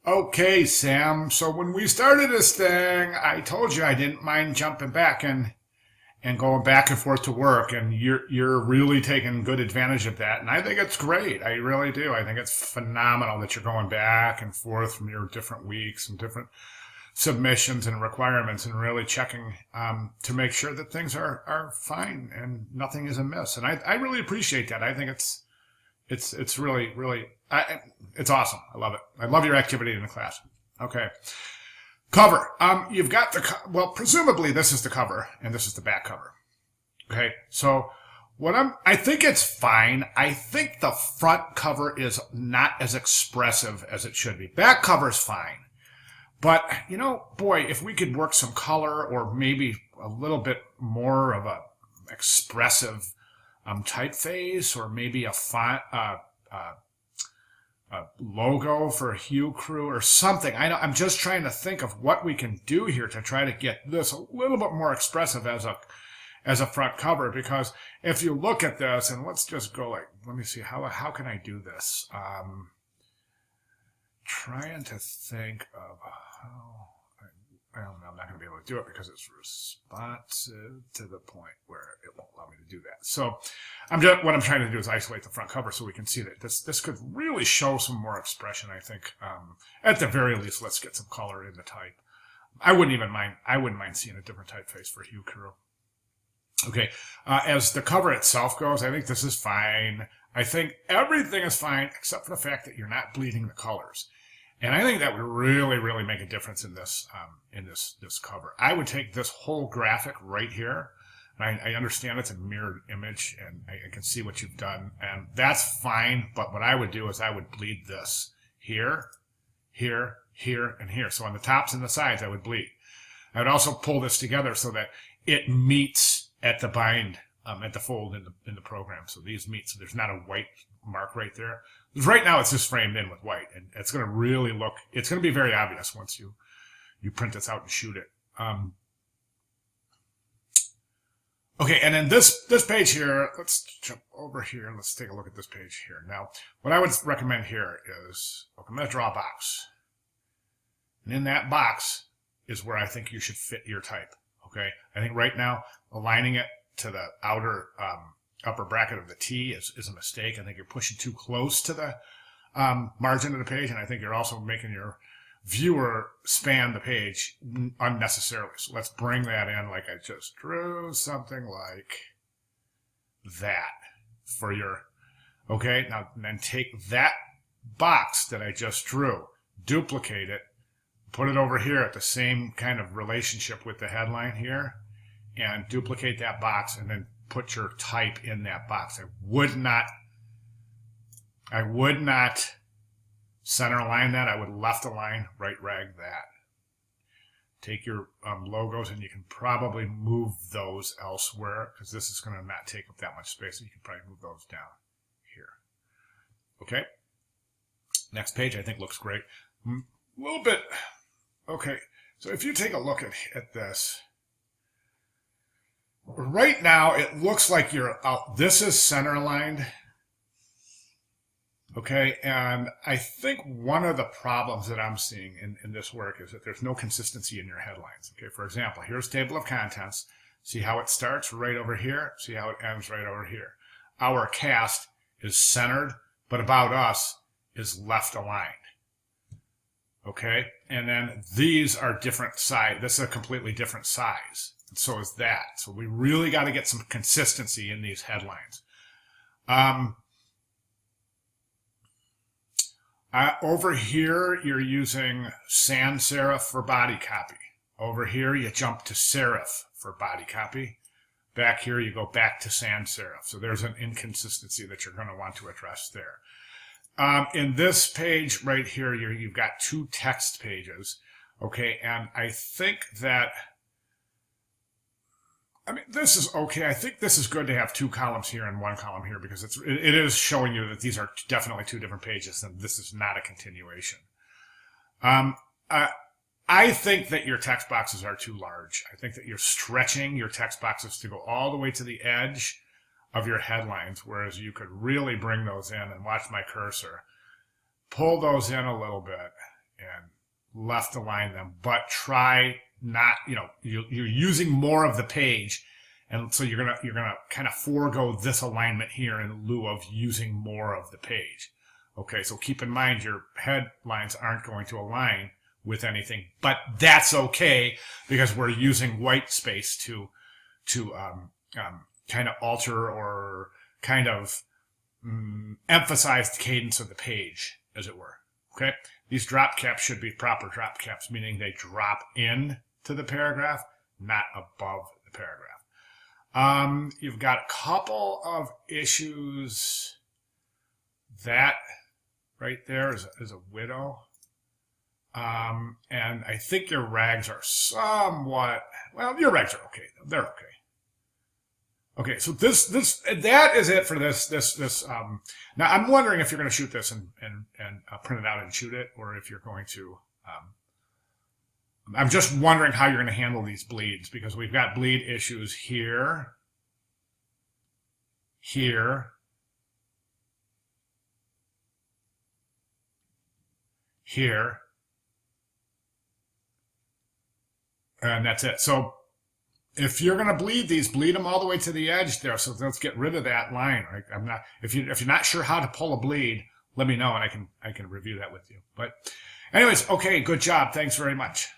Okay, Sam. So when we started this thing, I told you I didn't mind jumping back and going back and forth to work, and you're really taking good advantage of that, and I think it's great. I really do. I think it's phenomenal that you're going back and forth from your different weeks and different submissions and requirements, and really checking to make sure that things are fine and nothing is amiss. And I really appreciate that. I think it's really it's awesome. I love it. I love your activity in the class. Okay. Cover. You've got well, presumably this is the cover and this is the back cover. Okay. So I think it's fine. I think the front cover is not as expressive as it should be. Back cover is fine. But, boy, if we could work some color or maybe a little bit more of a expressive typeface, or maybe a font, a logo for Hue Crew or something. I'm just trying to think of what we can do here to try to get this a little bit more expressive as a front cover. Because if you look at this, and let's just go let me see, how can I do this? Trying to think of how. I'm not going to be able to do it because it's responsive to the point where it won't allow me to do that. So what I'm trying to do is isolate the front cover so we can see that this could really show some more expression, I think. At the very least, let's get some color in the type. I wouldn't mind seeing a different typeface for Hue Crew. Okay, as the cover itself goes, I think this is fine. I think everything is fine except for the fact that you're not bleeding the colors. And I think that would really, really make a difference in this cover. I would take this whole graphic right here. And I understand it's a mirrored image, and I can see what you've done, and that's fine. But what I would do is I would bleed this here, here, here, and here. So on the tops and the sides, I would bleed. I would also pull this together so that it meets at the bind, at the fold in the program. So these meet. So there's not a white mark right there. Right now it's just framed in with white, and it's going to really it's going to be very obvious once you print this out and shoot it. Okay, and then this page here, let's jump over here and let's take a look at this page here. Now, what I would recommend here is, okay, I'm going to draw a box. And in that box is where I think you should fit your type. Okay, I think right now aligning it to the outer upper bracket of the T is a mistake. I think you're pushing too close to the margin of the page, and I think you're also making your viewer span the page unnecessarily. So let's bring that in like I just drew, something like that for your, okay, now then take that box that I just drew, duplicate it, put it over here at the same kind of relationship with the headline here, and duplicate that box, and then put your type in that box. I would not center align that. I would left align, right rag that. Take your logos, and you can probably move those elsewhere because this is going to not take up that much space. So you can probably move those down here. Okay. Next page I think looks great. A little bit. Okay. So if you take a look at this, right now it looks like you're out. This is center aligned. Okay, and I think one of the problems that I'm seeing in this work is that there's no consistency in your headlines. Okay, for example, here's table of contents. See how it starts right over here? See how it ends right over here? Our cast is centered, but about us is left aligned. Okay, and then these are different size. This is a completely different size. And so is that. So we really got to get some consistency in these headlines. Over here, you're using sans serif for body copy. Over here, you jump to serif for body copy. Back here, you go back to sans serif. So there's an inconsistency that you're going to want to address there. In this page right here, you've got two text pages. Okay, and I think that, I mean, this is okay. I think this is good to have two columns here and one column here because it is showing you that these are definitely two different pages and this is not a continuation. I think that your text boxes are too large. I think that you're stretching your text boxes to go all the way to the edge of your headlines, whereas you could really bring those in and watch my cursor. Pull those in a little bit left align them, but try not, you're using more of the page. And so you're gonna kind of forego this alignment here in lieu of using more of the page. Okay, so keep in mind your headlines aren't going to align with anything, but that's okay because we're using white space to kind of alter or kind of emphasize the cadence of the page, as it were. Okay, these drop caps should be proper drop caps, meaning they drop in to the paragraph, not above the paragraph. You've got a couple of issues. That right there is a widow. And I think your rags are somewhat, well, your rags are okay. They're okay. Okay, so that is it for this. Now I'm wondering if you're going to shoot this and print it out and shoot it, or if you're going to, I'm just wondering how you're going to handle these bleeds, because we've got bleed issues here, here, here, and that's it. So if you're going to bleed these, bleed them all the way to the edge there. So let's get rid of that line. Right? If you're not sure how to pull a bleed, let me know and I can review that with you. But anyways, okay, good job. Thanks very much.